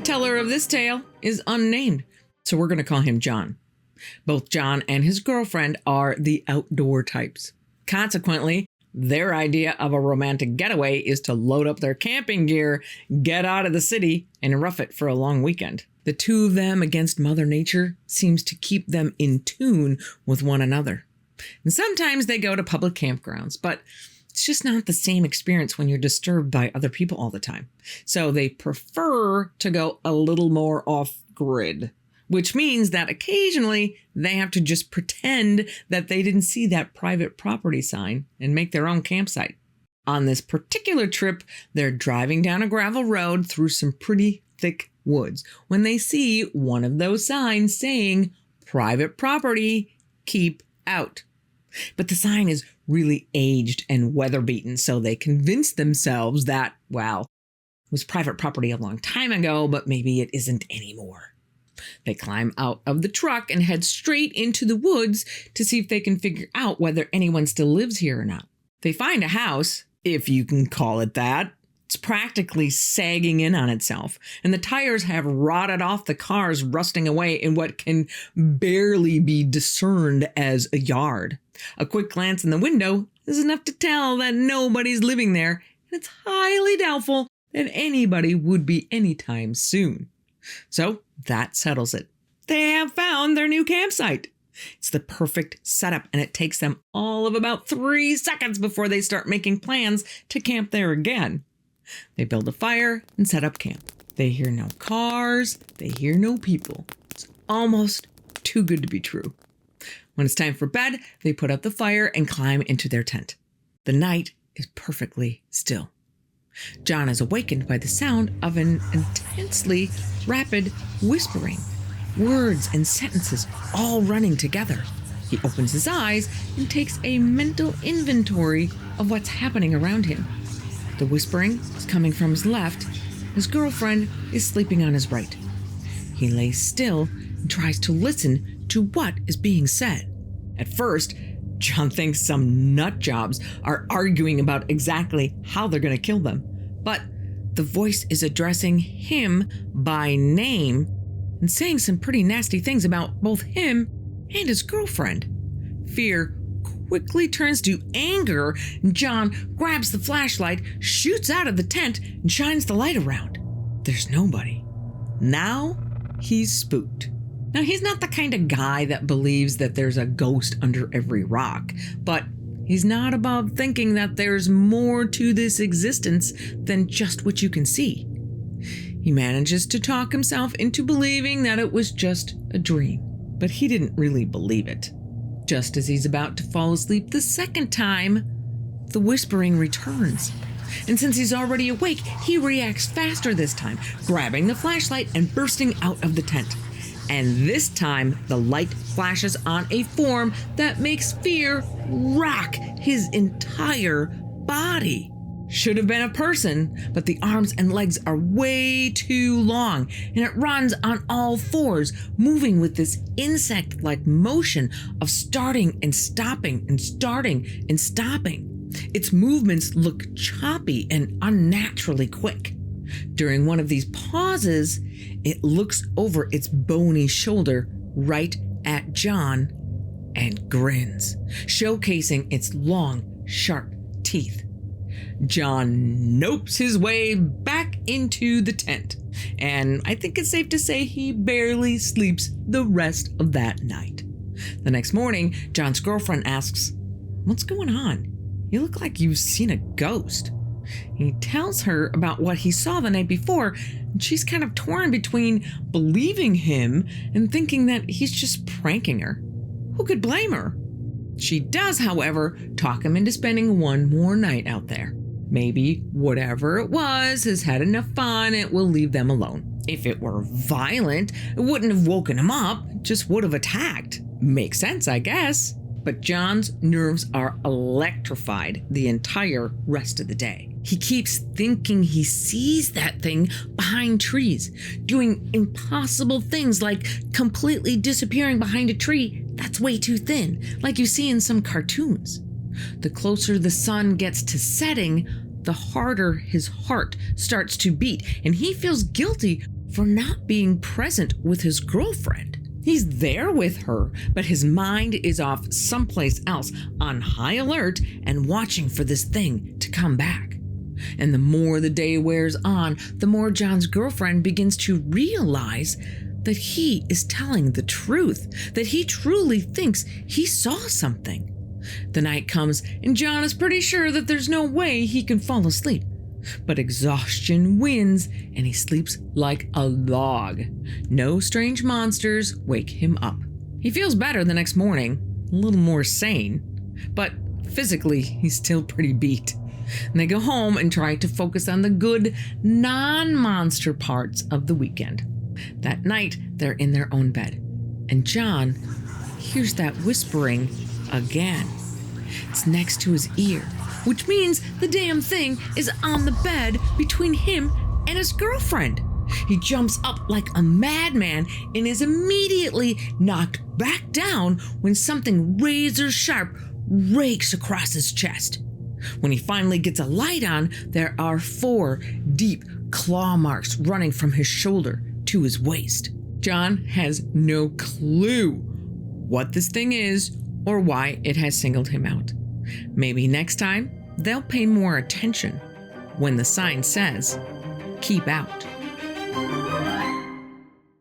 The teller of this tale is unnamed, so we're going to call him John. Both John and his girlfriend are the outdoor types. Consequently, their idea of a romantic getaway is to load up their camping gear, get out of the city, and rough it for a long weekend. The two of them against Mother Nature seems to keep them in tune with one another. And sometimes they go to public campgrounds, but it's just not the same experience when you're disturbed by other people all the time. So they prefer to go a little more off-grid, which means that occasionally they have to just pretend that they didn't see that private property sign and make their own campsite. On this particular trip, they're driving down a gravel road through some pretty thick woods when they see one of those signs saying, "Private property, keep out." But the sign is really aged and weather-beaten, so they convince themselves that, well, it was private property a long time ago, but maybe it isn't anymore. They climb out of the truck and head straight into the woods to see if they can figure out whether anyone still lives here or not. They find a house, if you can call it that. It's practically sagging in on itself, and the tires have rotted off the cars, rusting away in what can barely be discerned as a yard. A quick glance in the window is enough to tell that nobody's living there, and it's highly doubtful that anybody would be anytime soon. So that settles it. They have found their new campsite. It's the perfect setup, and it takes them all of about 3 seconds before they start making plans to camp there again. They build a fire and set up camp. They hear no cars. They hear no people. It's almost too good to be true. When it's time for bed, they put out the fire and climb into their tent. The night is perfectly still. John is awakened by the sound of an intensely rapid whispering, words and sentences all running together. He opens his eyes and takes a mental inventory of what's happening around him. The whispering is coming from his left. His girlfriend is sleeping on his right. He lays still and tries to listen to what is being said. At first, John thinks some nut jobs are arguing about exactly how they're going to kill them. But the voice is addressing him by name and saying some pretty nasty things about both him and his girlfriend. Fear quickly turns to anger, and John grabs the flashlight, shoots out of the tent, and shines the light around. There's nobody. Now he's spooked. Now, he's not the kind of guy that believes that there's a ghost under every rock, but he's not above thinking that there's more to this existence than just what you can see. He manages to talk himself into believing that it was just a dream, but he didn't really believe it. Just as he's about to fall asleep the second time, the whispering returns. And since he's already awake, he reacts faster this time, grabbing the flashlight and bursting out of the tent. And this time, the light flashes on a form that makes fear rock his entire body. Should have been a person, but the arms and legs are way too long, and it runs on all fours, moving with this insect-like motion of starting and stopping and starting and stopping. Its movements look choppy and unnaturally quick. During one of these pauses, it looks over its bony shoulder right at John and grins, showcasing its long, sharp teeth. John nopes his way back into the tent, and I think it's safe to say he barely sleeps the rest of that night. The next morning, John's girlfriend asks, "What's going on? You look like you've seen a ghost." He tells her about what he saw the night before, and she's kind of torn between believing him and thinking that he's just pranking her. Who could blame her? She does, however, talk him into spending one more night out there. Maybe whatever it was has had enough fun, it will leave them alone. If it were violent, it wouldn't have woken him up, it just would have attacked. Makes sense, I guess. But John's nerves are electrified the entire rest of the day. He keeps thinking he sees that thing behind trees, doing impossible things like completely disappearing behind a tree that's way too thin, like you see in some cartoons. The closer the sun gets to setting, the harder his heart starts to beat, and he feels guilty for not being present with his girlfriend. He's there with her, but his mind is off someplace else, on high alert and watching for this thing to come back. And the more the day wears on, the more John's girlfriend begins to realize that he is telling the truth, that he truly thinks he saw something. The night comes, and John is pretty sure that there's no way he can fall asleep. But exhaustion wins, and he sleeps like a log. No strange monsters wake him up. He feels better the next morning, a little more sane, but physically he's still pretty beat. And they go home and try to focus on the good, non-monster parts of the weekend. That night, they're in their own bed, and John hears that whispering again. It's next to his ear, which means the damn thing is on the bed between him and his girlfriend. He jumps up like a madman and is immediately knocked back down when something razor sharp rakes across his chest. When he finally gets a light on, there are 4 deep claw marks running from his shoulder to his waist. John has no clue what this thing is or why it has singled him out. Maybe next time they'll pay more attention when the sign says, "Keep out."